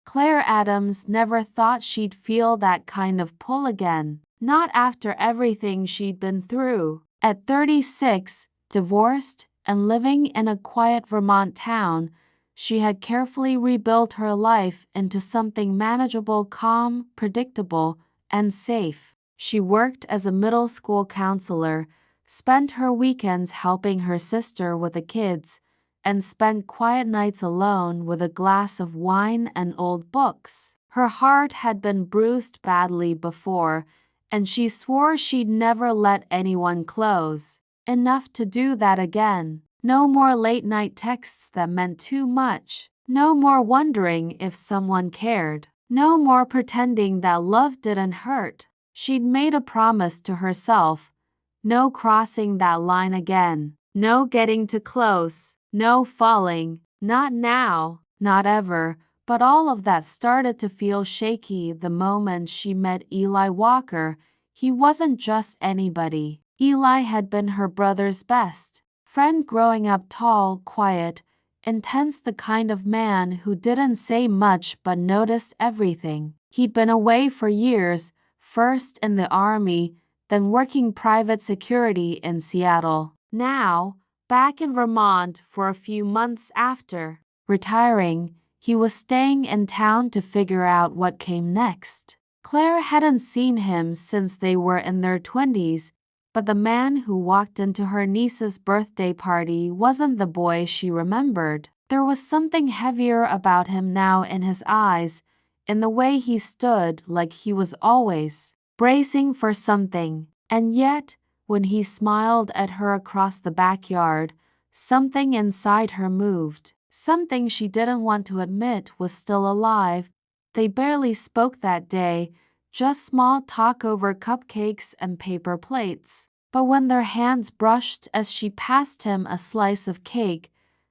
Claire Adams never thought she'd feel that kind of pull again, not after everything she'd been through. At 36, divorced, and living in a quiet Vermont town, she had carefully rebuilt her life into something manageable, calm, predictable, and safe. She worked as a middle school counselor, spent her weekends helping her sister with the kids, and spent quiet nights alone with a glass of wine and old books. Her heart had been bruised badly before, and she swore she'd never let anyone close enough to do that again. No more late-night texts that meant too much. No more wondering if someone cared. No more pretending that love didn't hurt. She'd made a promise to herself. No crossing that line again. No getting too close. No falling. Not now. Not ever. But all of that started to feel shaky the moment she met Eli Walker. He wasn't just anybody. Eli had been her brother's best friend growing up, tall, quiet, intense, the kind of man who didn't say much but noticed everything. He'd been away for years, first in the army, then working private security in Seattle. Now, back in Vermont for a few months after retiring, he was staying in town to figure out what came next. Claire hadn't seen him since they were in their 20s, but the man who walked into her niece's birthday party wasn't the boy she remembered. There was something heavier about him now, in his eyes, in the way he stood, like he was always bracing for something. And yet, when he smiled at her across the backyard, something inside her moved. Something she didn't want to admit was still alive. They barely spoke that day, just small talk over cupcakes and paper plates. But when their hands brushed as she passed him a slice of cake,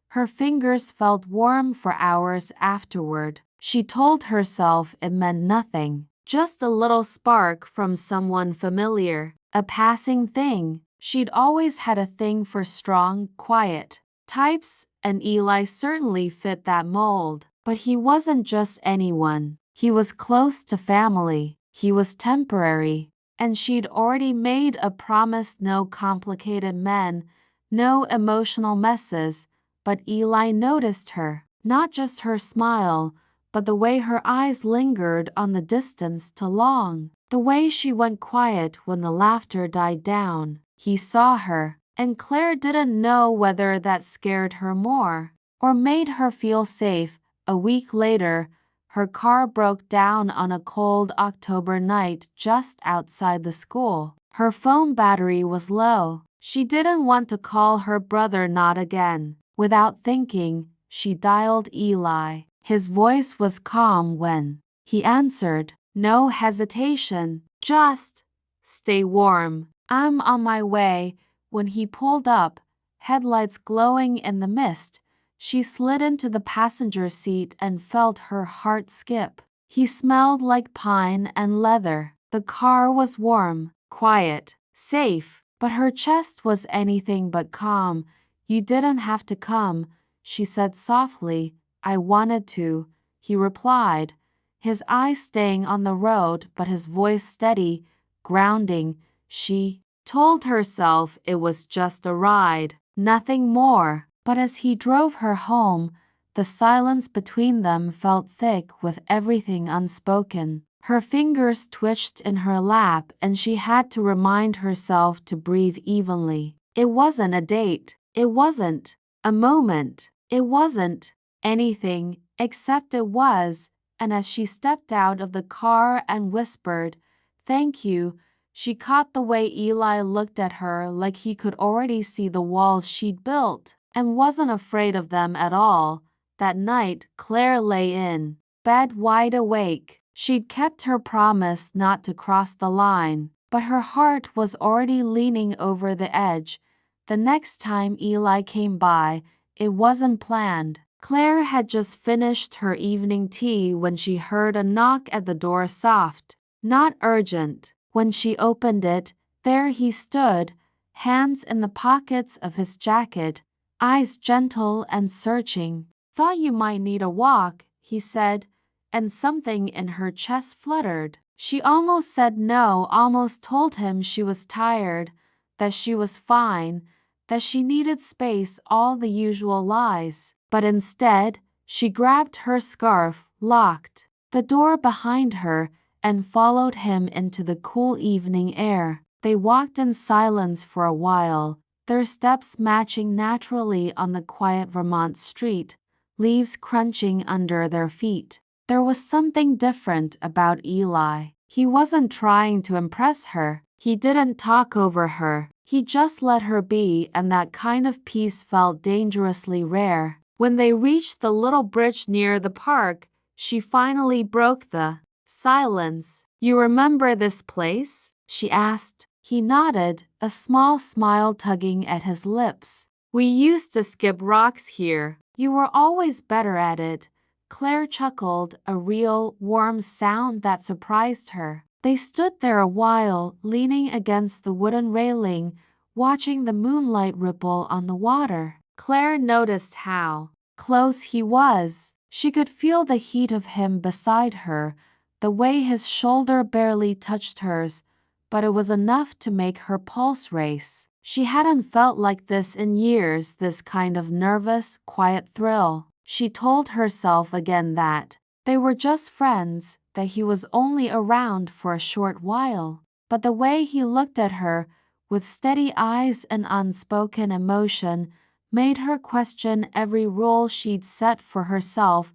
her fingers felt warm for hours afterward. She told herself it meant nothing, just a little spark from someone familiar, a passing thing. She'd always had a thing for strong, quiet types, and Eli certainly fit that mold. But he wasn't just anyone. He was close to family. He was temporary. And she'd already made a promise: no complicated men, no emotional messes. But Eli noticed her, not just her smile, but the way her eyes lingered on the distance too long, the way she went quiet when the laughter died down. He saw her, and Claire didn't know whether that scared her more or made her feel safe. A week later, her car broke down on a cold October night just outside the school. Her phone battery was low. She didn't want to call her brother, not again. Without thinking, she dialed Eli. His voice was calm when he answered. No hesitation, just, "Stay warm. I'm on my way." When he pulled up, headlights glowing in the mist, she slid into the passenger seat and felt her heart skip. He smelled like pine and leather. The car was warm, quiet, safe, but her chest was anything but calm. "You didn't have to come," she said softly. "I wanted to," he replied, his eyes staying on the road but his voice steady, grounding. She told herself it was just a ride, nothing more. But as he drove her home, the silence between them felt thick with everything unspoken. Her fingers twitched in her lap and she had to remind herself to breathe evenly. It wasn't a date. It wasn't a moment. It wasn't anything, except it was. And as she stepped out of the car and whispered, "Thank you," she caught the way Eli looked at her, like he could already see the walls she'd built and wasn't afraid of them at all. That night, Claire lay in bed wide awake. She'd kept her promise not to cross the line, but her heart was already leaning over the edge. The next time Eli came by, it wasn't planned. Claire had just finished her evening tea when she heard a knock at the door, soft, not urgent. When she opened it, there he stood, hands in the pockets of his jacket, eyes gentle and searching. "Thought you might need a walk," he said. and something in her chest fluttered. She almost said no, almost told him she was tired, that she was fine, that she needed space, all the usual lies. But instead, she grabbed her scarf, locked the door behind her, and followed him into the cool evening air. They walked in silence for a while, their steps matching naturally on the quiet Vermont street, leaves crunching under their feet. There was something different about Eli. He wasn't trying to impress her. He didn't talk over her. He just let her be, and that kind of peace felt dangerously rare. When they reached the little bridge near the park, she finally broke the silence. "You remember this place?" she asked. He nodded, a small smile tugging at his lips. "We used to skip rocks here. You were always better at it." Claire chuckled, a real, warm sound that surprised her. They stood there a while, leaning against the wooden railing, watching the moonlight ripple on the water. Claire noticed how close he was. She could feel the heat of him beside her, the way his shoulder barely touched hers, but it was enough to make her pulse race. She hadn't felt like this in years, this kind of nervous, quiet thrill. She told herself again that they were just friends, that he was only around for a short while. But the way he looked at her, with steady eyes and unspoken emotion, made her question every rule she'd set for herself.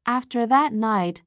After that night,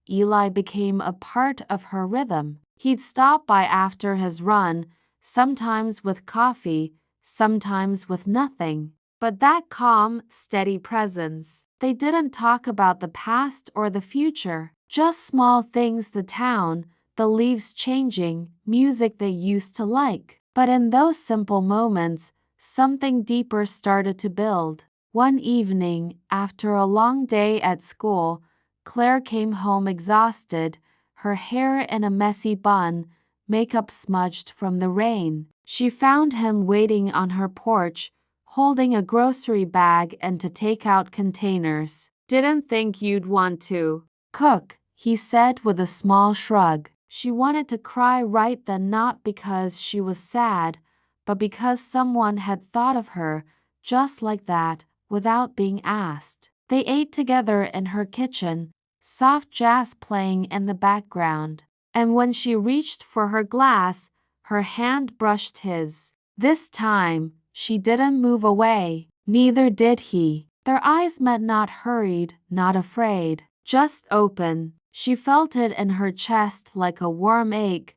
Eli became a part of her rhythm. He'd stop by after his run, sometimes with coffee, sometimes with nothing. But that calm, steady presence. They didn't talk about the past or the future, just small things, the town, the leaves changing, music they used to like. But in those simple moments, something deeper started to build. One evening, after a long day at school, Claire came home exhausted, her hair in a messy bun, makeup smudged from the rain. She found him waiting on her porch, holding a grocery bag and to take out containers. "Didn't think you'd want to cook," he said with a small shrug. She wanted to cry right then, not because she was sad, but because someone had thought of her, just like that, without being asked. They ate together in her kitchen, soft jazz playing in the background. And when she reached for her glass, her hand brushed his. This time, she didn't move away. Neither did he. Their eyes met, not hurried, not afraid, just open. She felt it in her chest like a warm ache.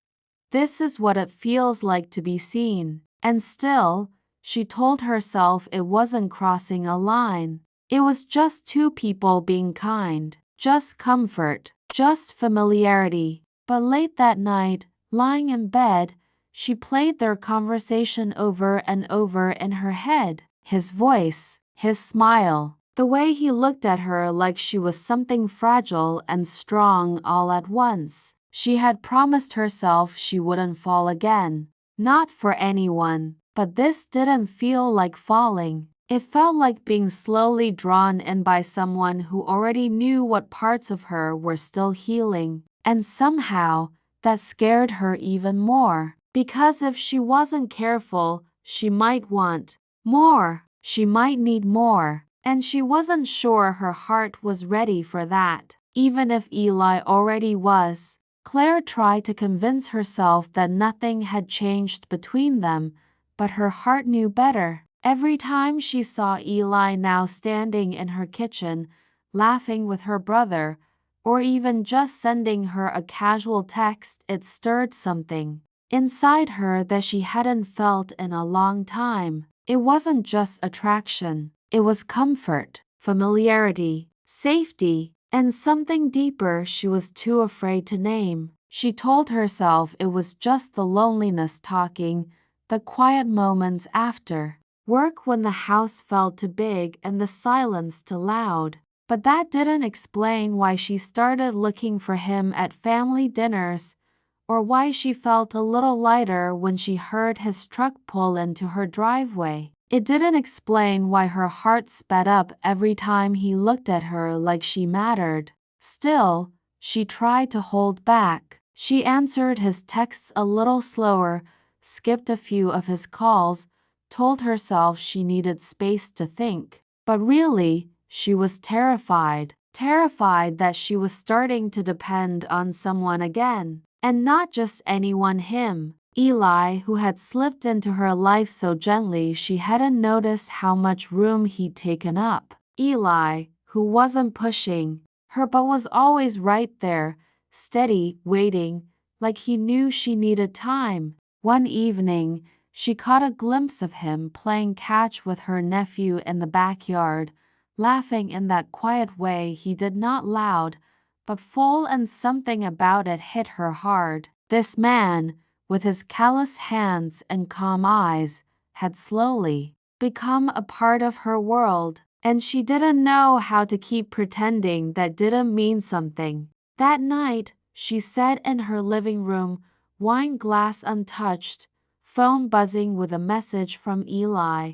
This is what it feels like to be seen. And still, she told herself it wasn't crossing a line. It was just two people being kind, just comfort, just familiarity. But late that night, lying in bed, she played their conversation over and over in her head. His voice, his smile, the way he looked at her like she was something fragile and strong all at once. She had promised herself she wouldn't fall again. Not for anyone. But this didn't feel like falling. It felt like being slowly drawn in by someone who already knew what parts of her were still healing. And somehow, that scared her even more. Because if she wasn't careful, she might want more. She might need more. And she wasn't sure her heart was ready for that, even if Eli already was. Claire tried to convince herself that nothing had changed between them, but her heart knew better. Every time she saw Eli now standing in her kitchen, laughing with her brother, or even just sending her a casual text, it stirred something inside her that she hadn't felt in a long time. It wasn't just attraction. It was comfort, familiarity, safety, and something deeper she was too afraid to name. She told herself it was just the loneliness talking, the quiet moments after work when the house felt too big and the silence too loud. But that didn't explain why she started looking for him at family dinners, or why she felt a little lighter when she heard his truck pull into her driveway. It didn't explain why her heart sped up every time he looked at her like she mattered. Still, she tried to hold back. She answered his texts a little slower, skipped a few of his calls, told herself she needed space to think. But really, she was terrified. Terrified that she was starting to depend on someone again. And not just anyone, him. Eli, who had slipped into her life so gently she hadn't noticed how much room he'd taken up. Eli, who wasn't pushing her but was always right there, steady, waiting, like he knew she needed time. One evening, she caught a glimpse of him playing catch with her nephew in the backyard, laughing in that quiet way he did, not loud, but full, and something about it hit her hard. This man, with his callous hands and calm eyes, had slowly become a part of her world, and she didn't know how to keep pretending that didn't mean something. That night, she sat in her living room, wine glass untouched, phone buzzing with a message from Eli.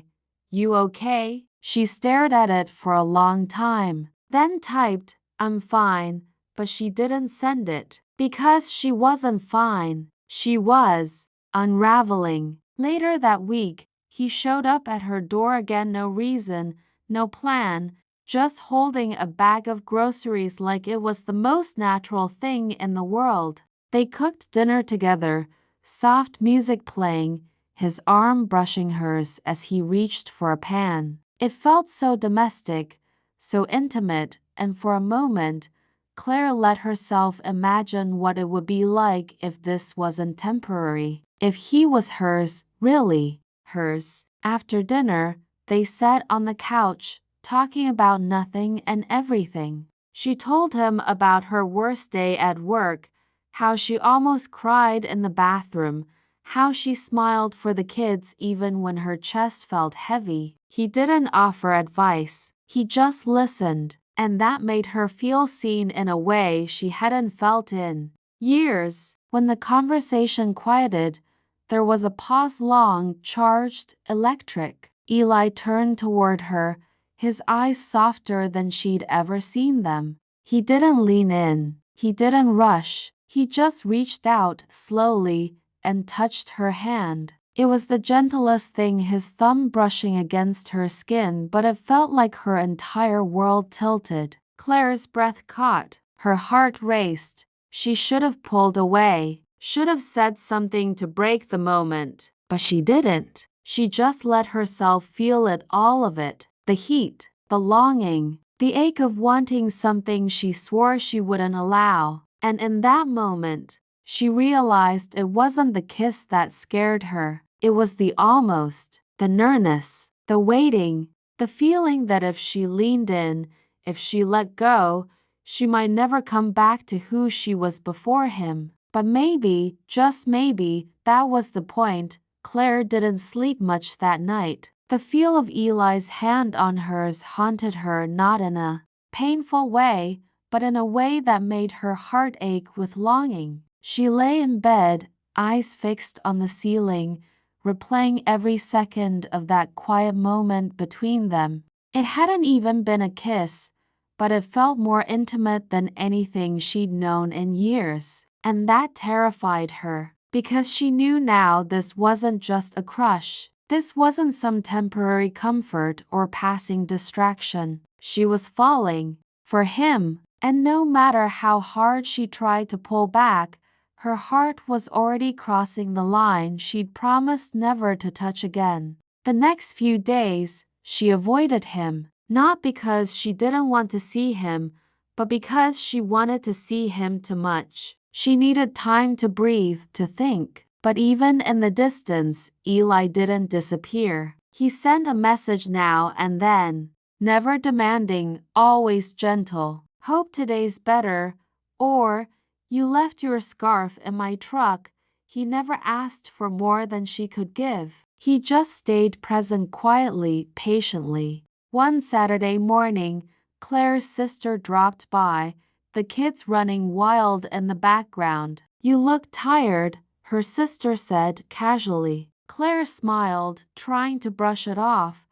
"You okay?" She stared at it for a long time, then typed, "I'm fine," but she didn't send it. Because she wasn't fine. She was unraveling. Later that week, he showed up at her door again, no reason, no plan, just holding a bag of groceries like it was the most natural thing in the world. They cooked dinner together, soft music playing, his arm brushing hers as he reached for a pan. It felt so domestic, so intimate, and for a moment, Claire let herself imagine what it would be like if this wasn't temporary, if he was hers, really hers. After dinner, they sat on the couch, talking about nothing and everything. She told him about her worst day at work, how she almost cried in the bathroom, how she smiled for the kids even when her chest felt heavy. He didn't offer advice, he just listened, and that made her feel seen in a way she hadn't felt in years. When the conversation quieted, there was a pause, long, charged, electric. Eli turned toward her, his eyes softer than she'd ever seen them. He didn't lean in, he didn't rush, he just reached out slowly and touched her hand. It was the gentlest thing, his thumb brushing against her skin, but it felt like her entire world tilted. Claire's breath caught, her heart raced. She should have pulled away, should have said something to break the moment, but she didn't. She just let herself feel it, all of it. The heat, the longing, the ache of wanting something she swore she wouldn't allow. And in that moment, she realized it wasn't the kiss that scared her. It was the almost, the nearness, the waiting, the feeling that if she leaned in, if she let go, she might never come back to who she was before him. But maybe, just maybe, that was the point. Claire didn't sleep much that night. The feel of Eli's hand on hers haunted her, not in a painful way, but in a way that made her heart ache with longing. She lay in bed, eyes fixed on the ceiling, replaying every second of that quiet moment between them. It hadn't even been a kiss, but it felt more intimate than anything she'd known in years. And that terrified her, because she knew now this wasn't just a crush. This wasn't some temporary comfort or passing distraction. She was falling for him, and no matter how hard she tried to pull back, her heart was already crossing the line she'd promised never to touch again. The next few days, she avoided him, not because she didn't want to see him, but because she wanted to see him too much. She needed time to breathe, to think. But even in the distance, Eli didn't disappear. He sent a message now and then, never demanding, always gentle. "Hope today's better," or "You left your scarf in my truck." He never asked for more than she could give. He just stayed present quietly, patiently. One Saturday morning, Claire's sister dropped by, the kids running wild in the background. "You look tired," her sister said casually. Claire smiled, trying to brush it off,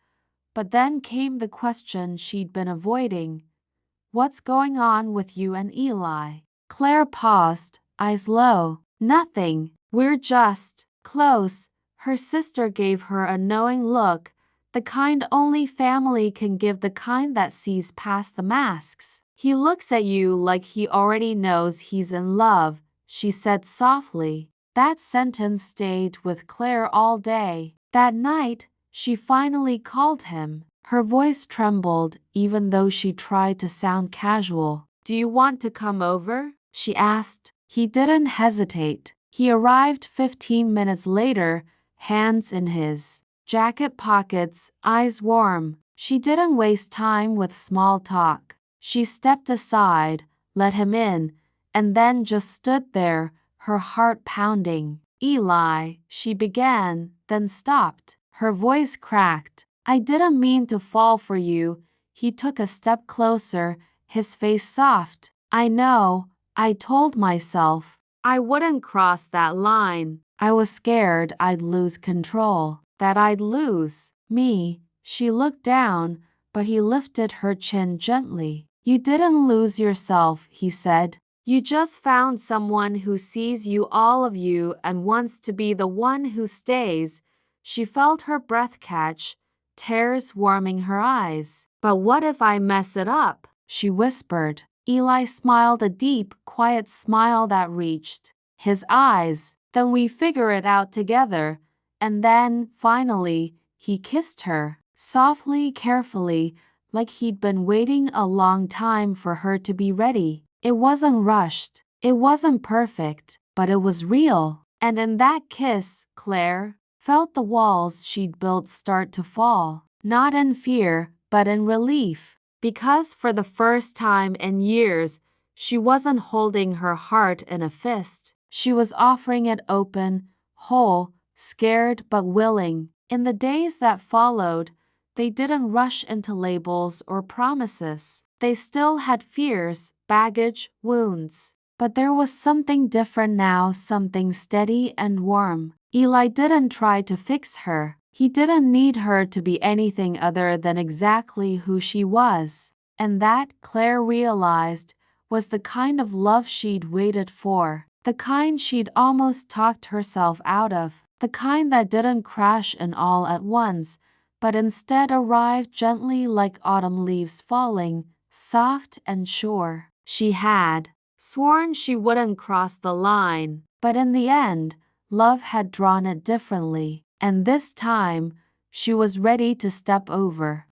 but then came the question she'd been avoiding. "What's going on with you and Eli?" Claire paused, eyes low. Nothing. We're just close. Her sister gave her a knowing look, the kind only family can give, the kind that sees past the masks. He looks at you like he already knows he's in love, she said softly. That sentence stayed with Claire all day. That night, she finally called him. Her voice trembled even though she tried to sound casual. Do you want to come over? She asked. He didn't hesitate. He arrived 15 minutes later, hands in his jacket pockets, eyes warm. She didn't waste time with small talk. She stepped aside, let him in, and then just stood there, her heart pounding. Eli, she began, then stopped. Her voice cracked. I didn't mean to fall for you. He took a step closer, his face soft. I know, I told myself I wouldn't cross that line. I was scared I'd lose control, that I'd lose me. She looked down, but he lifted her chin gently. You didn't lose yourself, he said. You just found someone who sees you, all of you, and wants to be the one who stays. She felt her breath catch, tears warming her eyes. But what if I mess it up? She whispered. Eli smiled, a deep, quiet smile that reached his eyes. Then we figure it out together. And then, finally, he kissed her, softly, carefully, like he'd been waiting a long time for her to be ready. It wasn't rushed, it wasn't perfect, but it was real. And in that kiss, Claire felt the walls she'd built start to fall, not in fear, but in relief. Because for the first time in years, she wasn't holding her heart in a fist. She was offering it open, whole, scared but willing. In the days that followed, they didn't rush into labels or promises. They still had fears, baggage, wounds. But there was something different now, something steady and warm. Eli didn't try to fix her. He didn't need her to be anything other than exactly who she was. And that, Claire realized, was the kind of love she'd waited for. The kind she'd almost talked herself out of. The kind that didn't crash in all at once, but instead arrived gently like autumn leaves falling, soft and sure. She had sworn she wouldn't cross the line, but in the end, love had drawn it differently. And this time, she was ready to step over.